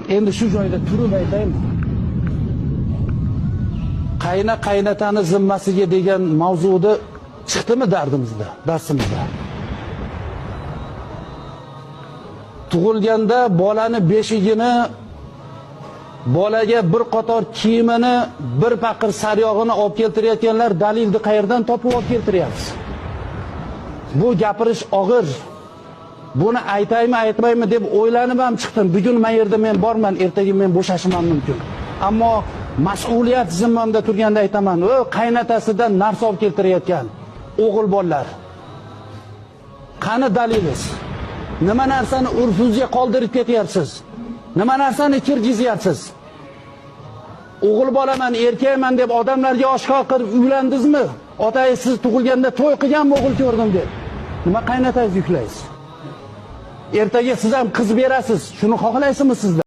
Endi shu joyda turib aytaymi? Qaynotani zimmasiga degan mavzuda chiqdimi darsimizda? Tug'ilganda bolani beshigini, bolaga bir qator kiyimini, bir paqir saryog'ini olib keltirayotganlar dalilni qayerdan topib olib keltiryapsiz? Bu gapirish og'ir. Buni aytaymi, aytmaymi deb o'ylanib ham chiqdim. Bugun men yerda men borman, ertaga men bo'shashim ham mumkin. Ammo mas'uliyat zimmamda turganda aytaman, qaynotasidan narsa olib keltirayotgan o'g'il bolalar. Qani dalilingiz? Nima narsani urfingizga qoldirib ketyapsiz? Nima narsani kirgizyapsiz? O'g'il bolaman, erkakman deb odamlarga oshkor qilib uylandingizmi? Otangiz siz tug'ilganda to'y qilganmi o'g'il ko'rdim deb? Nima qaynotangizni yuklaysiz? Ertaga siz ham qiz berasiz. Shuni xohlaysizmi sizlar?